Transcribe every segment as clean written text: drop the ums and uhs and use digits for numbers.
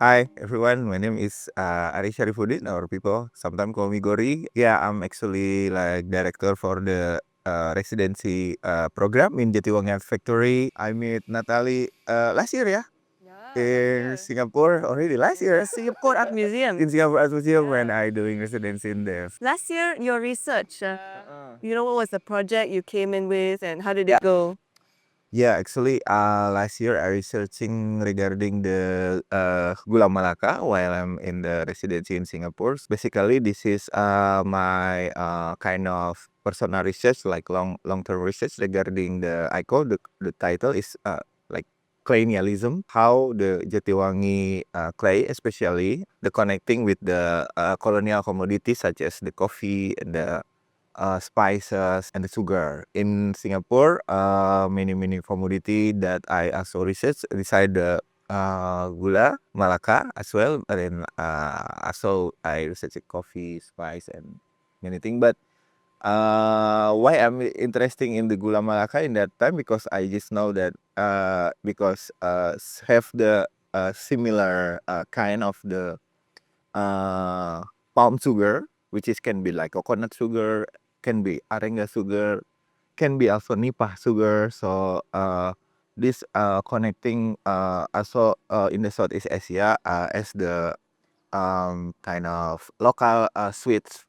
Hi everyone, my name is Arie Syarifuddin, or people sometimes call me Ghorie. Yeah, I'm actually like director for the residency program in Jatiwangi Factory. I met Natalia last year, yeah, Yeah, last in year. Singapore already last year. The Singapore Art Museum. In Singapore Art Museum when Yeah. I doing residency in there. Last year, your research, Uh-uh. what was the project you came in with and how did it go? Yeah, actually, last year I researching regarding the Gula Melaka while I'm in the residency in Singapore. Basically, this is my kind of personal research, like long term research regarding the I call the title is like colonialism, how the Jatiwangi clay, especially the connecting with the colonial commodities such as the coffee and the spices and the sugar. In Singapore, many commodity that I also research beside the Gula Melaka as well. And then also I research coffee, spice, and many things. But why I'm interesting in the Gula Melaka in that time, because I just know that because have the similar kind of the palm sugar, which is can be like coconut sugar, can be arenga sugar, can be also nipah sugar. So this connecting also in the Southeast Asia as the kind of local sweets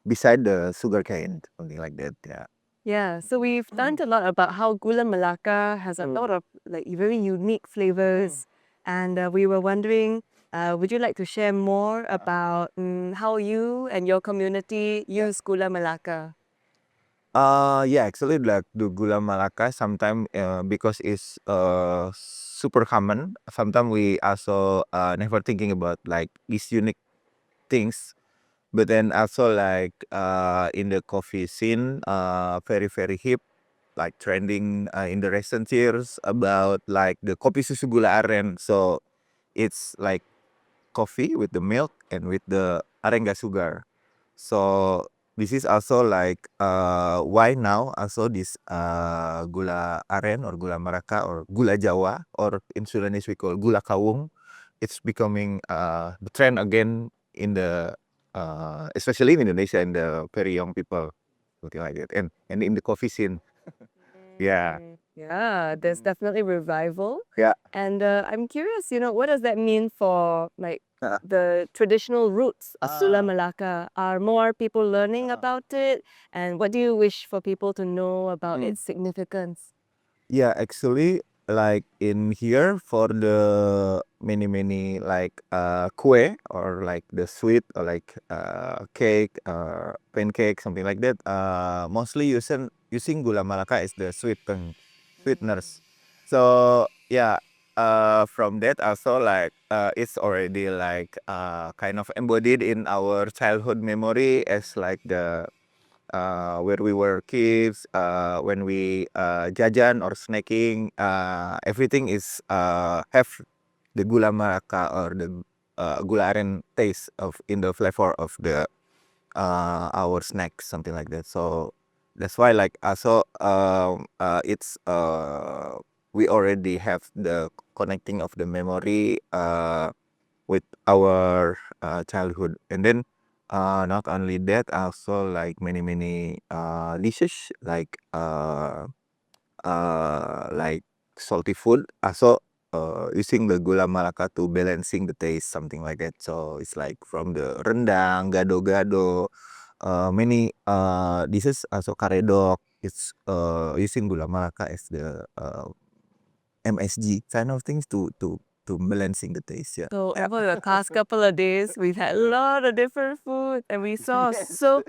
beside the sugar cane, something like that. Yeah. Yeah, so we've learned a lot about how Gula Melaka has a lot of like very unique flavors, and we were wondering, would you like to share more about how you and your community use Gula Melaka? Yeah, actually, like the Gula Melaka, sometimes because it's super common, sometimes we also never thinking about like these unique things. But then also like in the coffee scene, very hip, like trending in the recent years about like the kopi susu gula aren. So it's like coffee with the milk and with the arenga sugar. So this is also like why now also this gula aren or gula Melaka or gula Jawa, or in Sundanese we call gula kawung. It's becoming the trend again in the especially in Indonesia, in the very young people, something like that, and in the coffee scene. Yeah. Yeah, there's definitely revival. Yeah. And I'm curious, what does that mean for like Uh, the traditional roots of Gula uh, Melaka? Are more people learning uh, about it? And what do you wish for people to know about mm. its significance? Yeah, actually, like in here for the many like kue, or like the sweet, or like cake, pancake, something like that. Mostly using gula Melaka as the sweeteners. So yeah, from that also like it's already like kind of embodied in our childhood memory as like the where we were kids, when we jajan or snacking, everything is have the gula melaka or the gula aren taste of in the flavor of the our snacks, something like that. So that's why like also it's we already have the connecting of the memory with our childhood. And then not only that, also like many dishes like salty food, also using the gula melaka to balancing the taste, something like that. So it's like from the rendang, gado-gado, many dishes, also karedok. It's using gula melaka as the MSG kind of things to balancing the taste. Yeah. So Yeah. over the past couple of days, we've had a lot of different food, and we saw so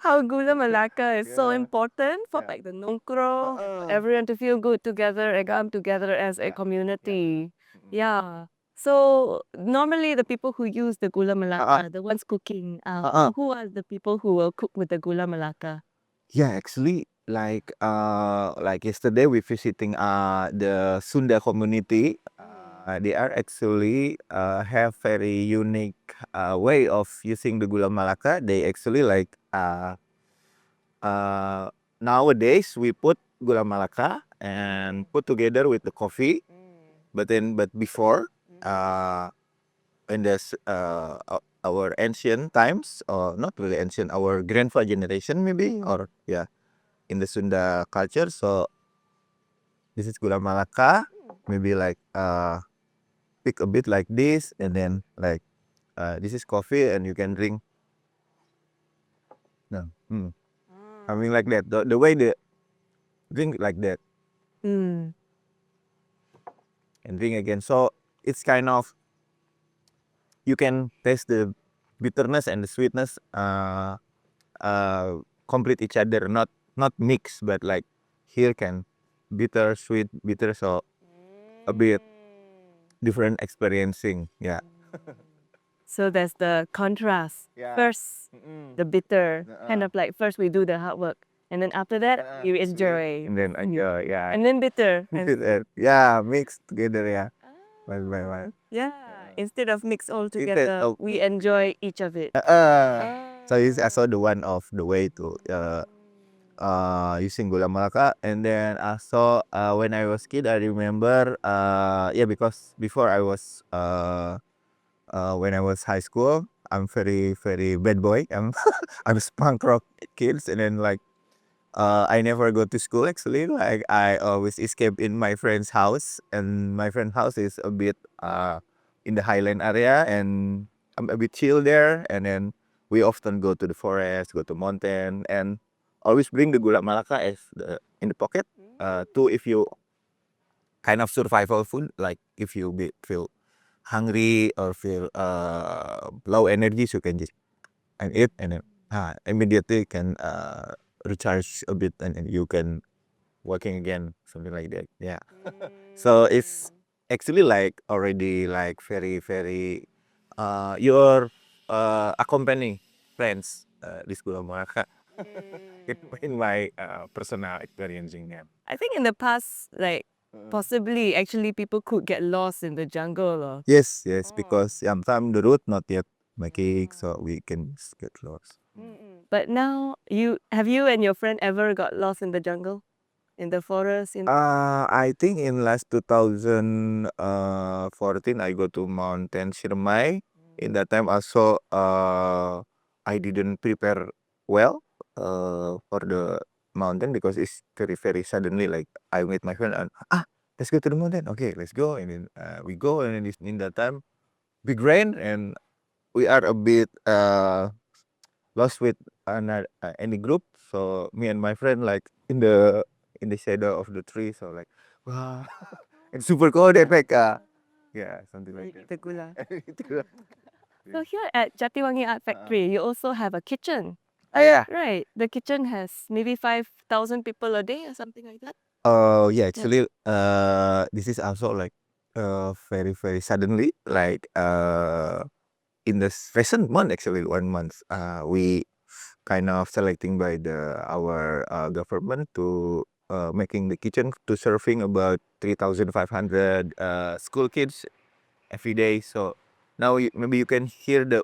how Gula Melaka is so Yeah. important for Yeah. like the nongkrong and for Uh-uh. everyone to feel good together and come together as a Yeah. Yeah. community. Mm-mm. Yeah. So normally the people who use the Gula Uh-uh. Melaka, the ones cooking, Uh-uh. who are the people who will cook with the Gula Melaka? Yeah, actually, like yesterday we visiting the Sunda community. They are actually have very unique way of using the gula melaka. They actually like uh, nowadays we put gula melaka and put together with the coffee. But before, in this our ancient times, or not really ancient, our grandfather generation maybe, or yeah, in the Sunda culture. So this is Gula Melaka, maybe like pick a bit like this, and then like this is coffee, and you can drink. No, I mean like that. The way they drink like that, Mm. and drink again. So it's kind of, you can taste the bitterness and the sweetness complete each other, not mix, but like here can bitter, sweet, bitter, so a bit different experiencing. Yeah. So there's the contrast. Yeah. First, the bitter, kind of like first we do the hard work, and then after that you Sweet. enjoy, And then enjoy, yeah. and then bitter. Yeah, mixed together, yeah. One by one. Yeah, instead of mix all Instead together, of we enjoy each of it. So it's also the one of the way to using Gula Melaka. And then also when I was kid, I remember yeah, because before I was when I was high school, I'm very very bad boy. I'm a punk rock kids, and then like I never go to school actually. Like I always escape in my friend's house, and my friend's house is a bit in the highland area, and I'm a bit chill there. And then we often go to the forest, go to mountain, and always bring the Gula Melaka as in the pocket. To if you kind of survival food, like if you feel hungry or feel low energy, so you can just and eat, and then immediately can recharge a bit, and then you can working again, something like that. Yeah. So it's actually like already like very very your accompanying friends this Gula Melaka in my personal experiencing them. I think in the past, like possibly actually people could get lost in the jungle or Yes, yes, because sometimes the route not yet making, so we can get lost. but now you and your friend ever got lost in the jungle? In the forest? I think in last 2014 I go to Mountain Shirmai. In that time also I didn't prepare well for the mountain, because it's very very suddenly, like I with my friend and let's go to the mountain. Okay, let's go. And then we go, and then in that time big rain, and we are a bit lost with any group. So me and my friend like in the shadow of the tree. So like, wow, it's super cold. And like, yeah, something like that. The gula. Itulah. So here at Jatiwangi Art Factory, you also have a kitchen. Yeah. Right. The kitchen has maybe 5,000 people a day or something like that. Oh yeah, actually, this is also like very very suddenly, like in the recent month, actually 1 month, we kind of selecting by our government to making the kitchen to serving about 3,500 school kids every day. So now maybe you can hear the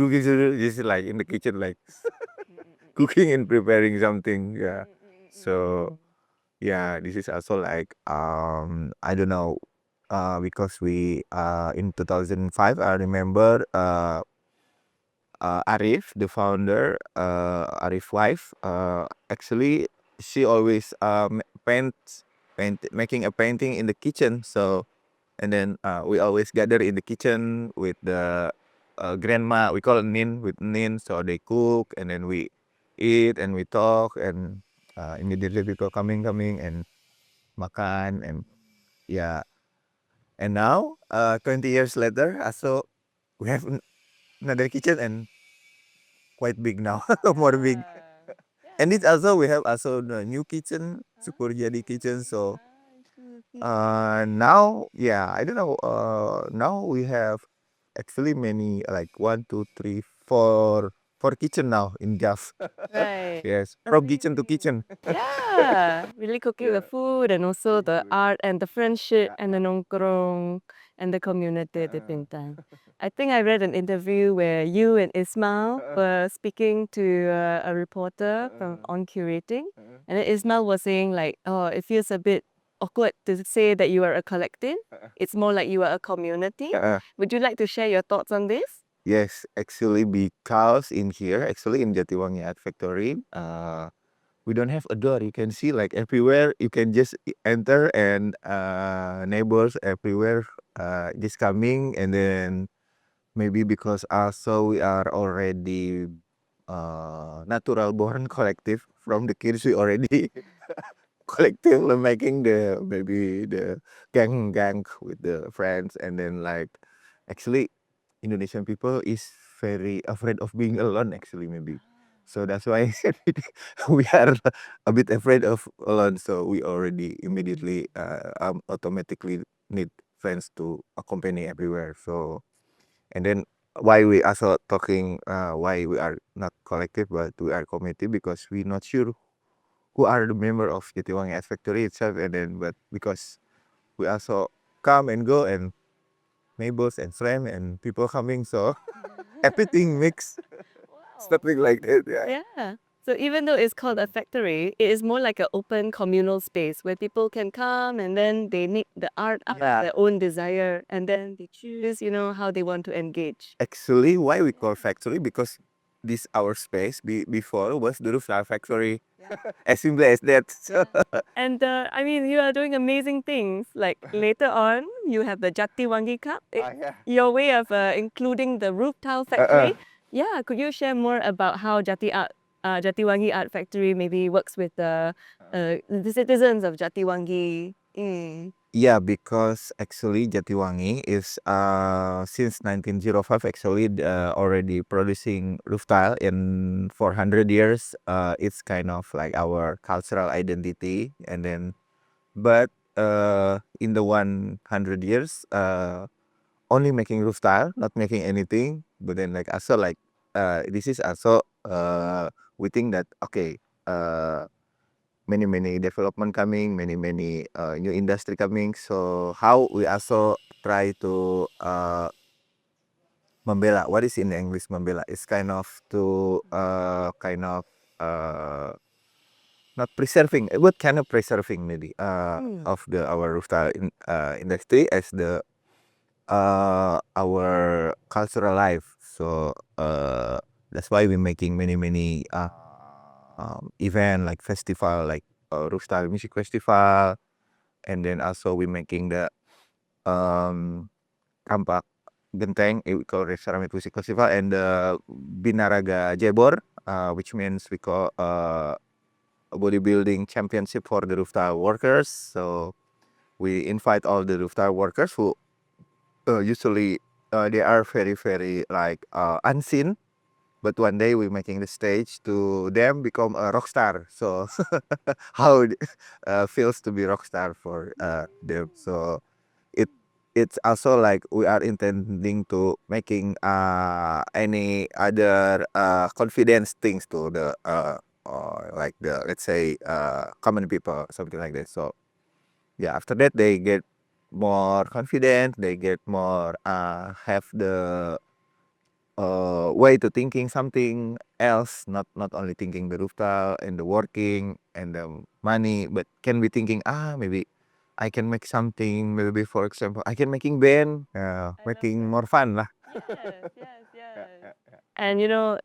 this is like in the kitchen, like cooking and preparing something. Yeah. So yeah, this is also like I don't know, because we in 2005 I remember Arif, the founder, Arif wife, actually she always making a painting in the kitchen. So and then we always gather in the kitchen with the grandma. We call it Nin, with Nin. So they cook, and then we eat and we talk, and immediately people coming and makan, and yeah. And now 20 years later, also we have another kitchen, and quite big now, more big. And it also we have also the new kitchen, super jadi kitchen. So now yeah, I don't know. Now we have actually many, like 1, 2, 3, 4 kitchen now in Jav. Right. Yes, from kitchen to kitchen. Yeah, really cooking the food and also the art and the friendship and the nongkrong and the community at the same time. I think I read an interview where you and Ismail were speaking to a reporter from on curating, and then Ismail was saying like, oh, it feels a bit awkward to say that you are a collective. It's more like you are a community. Would you like to share your thoughts on this? Yes, actually, because in here, actually in Jatiwangi Art Factory, we don't have a door. You can see like everywhere. You can just enter, and neighbors everywhere just coming, and then maybe because also we are already natural born collective from the kids. We already collective making the maybe the gang with the friends, and then like actually Indonesian people is very afraid of being alone actually maybe. So that's why we are a bit afraid of alone. So we already immediately automatically need friends to accompany everywhere. So and then why we also talking why we are not collective but we are community, because we not sure who are the member of Jatiwangi Art Factory itself, and then but because we also come and go and neighbors and friends and people coming, so everything mixed, something like that. Yeah. Yeah. So even though it's called a factory, it is more like an open communal space where people can come and then they make the art up to their own desire and then they choose, how they want to engage. Actually, why we call factory? Because this our space before was the flower factory. As simple as that. So, And I mean, you are doing amazing things. Like later on, you have the Jatiwangi Cup. yeah. Your way of including the roof tile factory. Yeah, could you share more about how Jatiwangi Art Factory maybe works with the citizens of Jatiwangi? Yeah, because actually Jatiwangi is since 1905 actually already producing roof tile in 400 years. It's kind of like our cultural identity, and then but in the 100 years only making roof tile, not making anything. But then like also like this is also we think that okay, many development coming, many new industry coming. So how we also try to membela. What is in English membela? It's kind of to not preserving. What kind of preserving maybe of the our roof tile industry as the our cultural life. So that's why we're making many event like festival like rooftop music festival, and then also we're making the kampak genteng, we call it ceramic music festival, and the binaraga jebor, which means we call bodybuilding championship for the rooftop workers. So we invite all the rooftop workers who usually they are very like unseen, but one day we're making the stage to them become a rock star. So how it feels to be rock star for them. So it it's also like we are intending to making any other confidence things to the like the let's say common people, something like that. So yeah, after that they get more confident, they get more have the way to thinking something else, not only thinking the rooftop and the working and the money, but can be thinking maybe I can make something, maybe for example I can making band, making more fun lah. Yes. And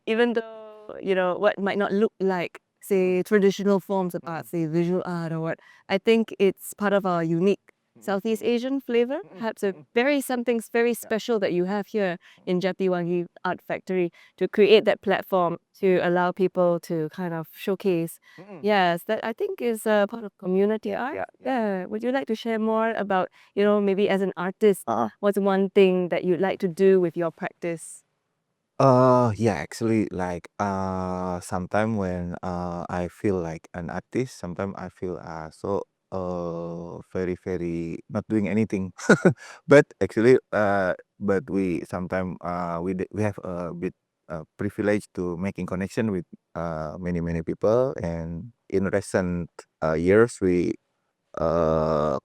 even though, what might not look like, say, traditional forms of art, say visual art or what, I think it's part of our unique Southeast Asian flavor. Perhaps something very special that you have here in Jatiwangi Art Factory to create that platform to allow people to kind of showcase. Yes, that I think is a part of community art. Yeah. Would you like to share more about, maybe as an artist, what's one thing that you'd like to do with your practice? Yeah, actually, like, sometimes when I feel like an artist, sometimes I feel so very not doing anything. But actually, but we sometimes we have a bit privilege to making connection with many people, and in recent years we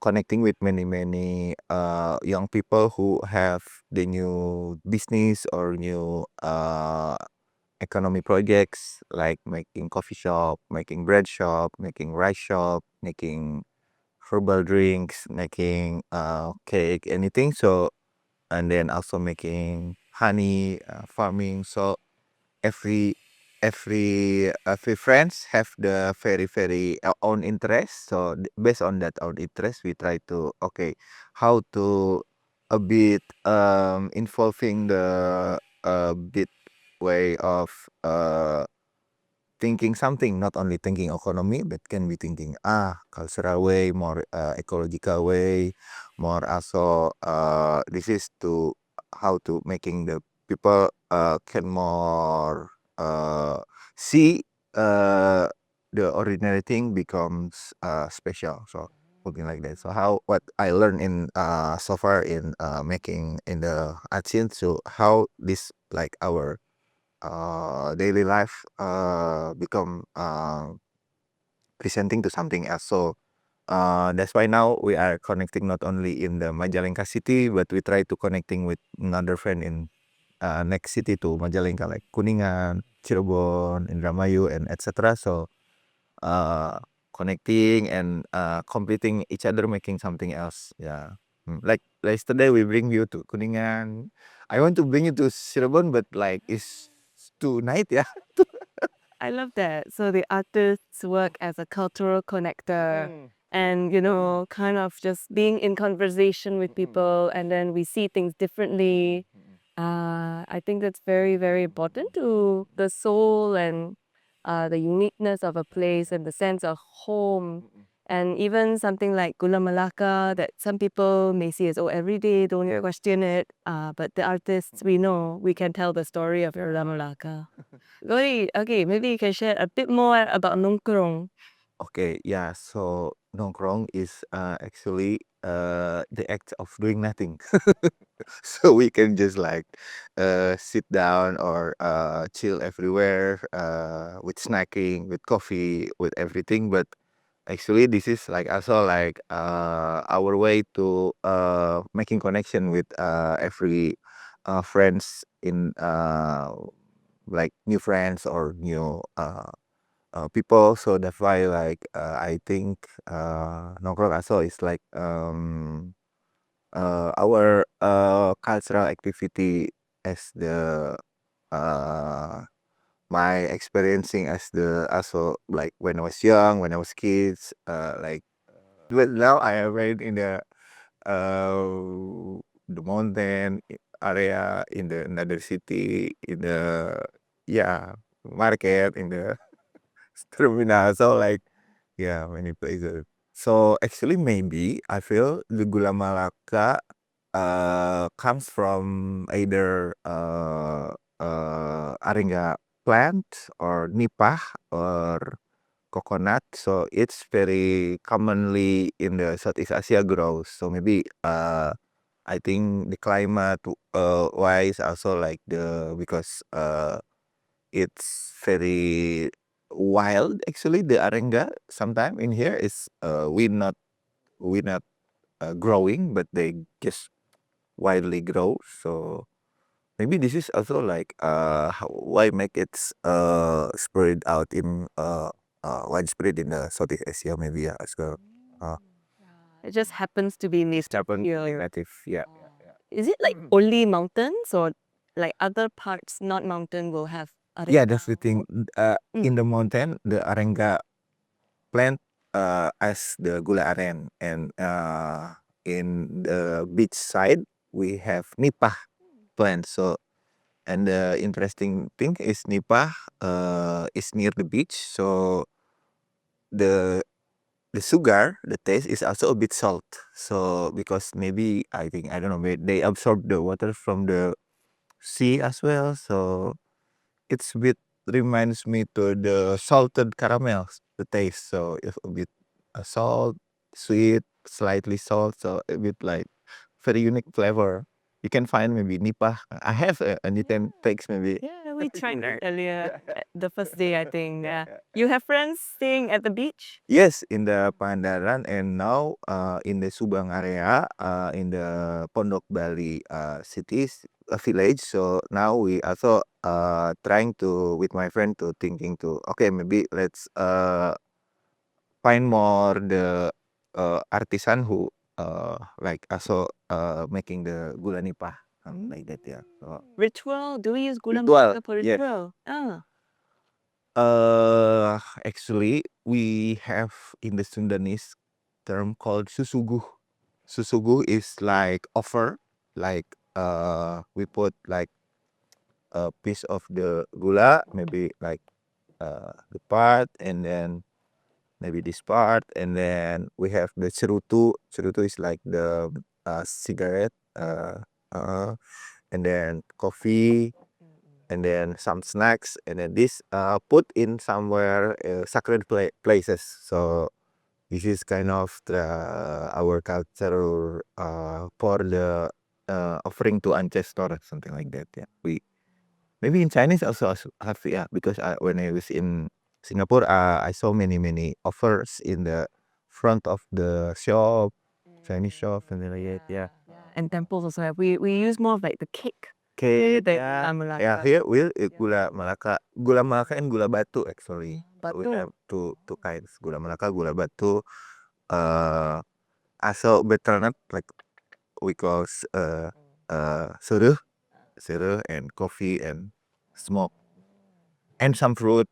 connecting with many young people who have the new business or new economy projects like making coffee shop, making bread shop, making rice shop, making herbal drinks, making cake, anything. So and then also making honey, farming. So every every friends have the very own interest. So based on that own interest, we try to how to a bit involving the bit way of thinking something, not only thinking economy, but can be thinking cultural way, more ecological way, more also this is to how to making the people can more see the ordinary thing becomes special. So something like that. So how what I learned in so far in making in the art scene, so how this like our daily life become presenting to something else. So that's why now we are connecting not only in the Majalengka city, but we try to connecting with another friend in next city to Majalengka, like Kuningan, Cirebon, Indramayu, and etc. So uh, connecting and competing each other, making something else. Yeah. Like yesterday we bring you to Kuningan. I want to bring you to Cirebon, but like it's too night, yeah. I love that. So the artists work as a cultural connector and, kind of just being in conversation with people, and then we see things differently. I think that's very, very important to the soul and the uniqueness of a place and the sense of home. And even something like Gula Melaka that some people may see as, oh, every day, don't you question it. But the artists, we know, we can tell the story of Gula Melaka. Ghorie, okay, maybe you can share a bit more about nongkrong. Okay, yeah. So nongkrong is actually the act of doing nothing. So we can just like sit down or chill everywhere with snacking, with coffee, with everything. But actually, this is like also like our way to making connection with every friends in like new friends or new people. So that's why like I think nongkrong also is like our cultural activity as the uh my experiencing as the also like when I was young, when I was kids, like but now I am right in the mountain area in the another city in the yeah market in the terminal. So like yeah, many places. So actually maybe I feel the Gula Melaka comes from either arenga plant or nipah or coconut. So it's very commonly in the Southeast Asia grows. So maybe I think the climate wise also like the because it's very wild actually the arenga sometime in here is we not growing, but they just widely grow. So maybe this is also like why make it spread out in widespread in Southeast Asia maybe yeah as well. Uh, It just happens to be native Stubborn here. native, yeah. Is it like only mountains or like other parts, not mountain, will have Yeah, arenga? that's the thing. In the mountain, the arenga plant as the gula aren, and in the beach side we have nipah plant. So and the interesting thing is nipah is near the beach, so the sugar, the taste is also a bit salt. So because maybe I think I don't know, maybe they absorb the water from the sea as well. So it's a bit reminds me to the salted caramels, the taste. So it's a bit salt, sweet, slightly salt. So a bit like very unique flavor. You can find maybe nipah. I have and you can taste maybe. Yeah, we tried that earlier, Yeah. the first day, I think. Yeah. You have friends staying at the beach? Yes, in the Pangandaran and now in the Subang area, in the Pondok Bali cities, a village. So now we also trying to with my friend to thinking to okay maybe let's find more the artisan who like also making the gula nipah, like that. Yeah. So, Ritual? Do we use gula ritual, melaka for yes. ritual? Ah. Actually, we have in the Sundanese term called susuguh. Susuguh is like offer, like we put like a piece of the gula, maybe like the part, and then maybe this part, and then we have the cerutu. Cerutu is like the cigarette, and then coffee, and then some snacks, and then this put in somewhere sacred places. So this is kind of our culture for the offering to ancestor, something like that. Yeah, we maybe in Chinese also have, yeah, because when I was in Singapore, I saw many offers in the front of the shop, Chinese shop, something like that. Yeah. And temples also have. We use more of like the cake. Okay, The yeah, gula melaka. yeah. Here we gula melaka and gula batu actually. We Batu. have two kinds, gula melaka, gula batu. Also betel nut, like we call suruh, and coffee and smoke and some fruit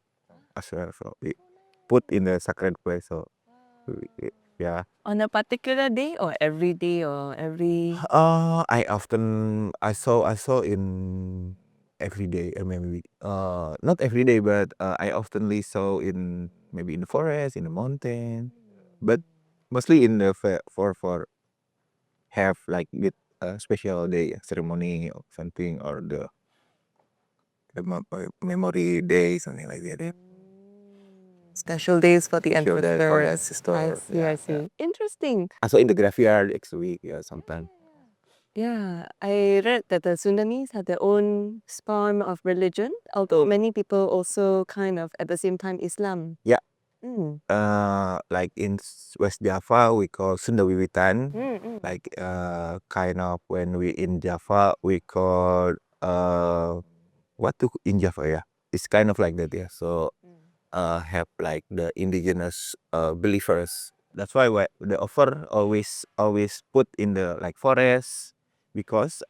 as well. So we put in the sacred place. So yeah. On a particular day or every day or every... I saw in every day, maybe not every day, but I oftenly saw in maybe in the forest, in the mountain, but mostly in the for have like with a special day ceremony or something, or the memory day, something like that. Yeah. Special days for the Special day for the ancestors. ancestor. I see. Interesting. Also in the graveyard next week, yeah, sometimes. Yeah, I read that the Sundanese have their own form of religion, although many people also kind of at the same time Islam. Yeah. Mm. Like in West Java, we call Sunda Wiwitan. Mm. Like kind of when we in Java, we call what to in Java, yeah. It's kind of like that, yeah. So have like the indigenous believers. That's why the offer always put in the like forest, because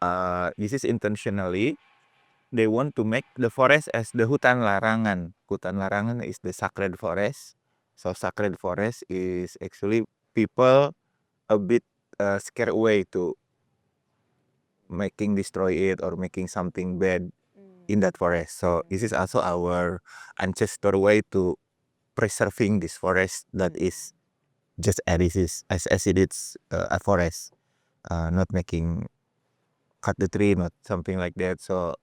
this is intentionally they want to make the forest as the hutan larangan. Hutan larangan is the sacred forest. So sacred forest is actually people a bit scared away to making destroy it or making something bad in that forest. So this is also our ancestor way to preserving this forest that is just as it is, as it is a forest, not making cut the tree, not something like that. So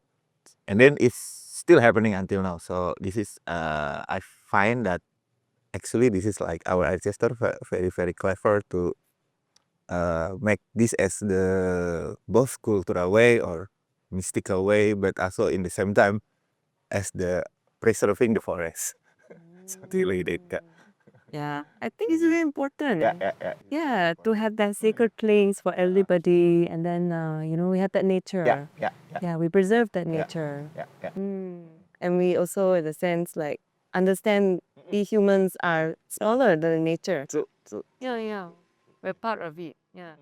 and then it's still happening until now. So this is I find that actually this is like our ancestor very clever to make this as the both cultural way or mystical way, but also in the same time as the preserving the forest. Something like that. Yeah, I think it's very important. Yeah. Yeah, to have that sacred place for everybody, and then we have that nature. Yeah, we preserve that nature. Yeah. And we also, in a sense, like understand we humans are smaller than nature. True. Yeah, we're part of it. Yeah.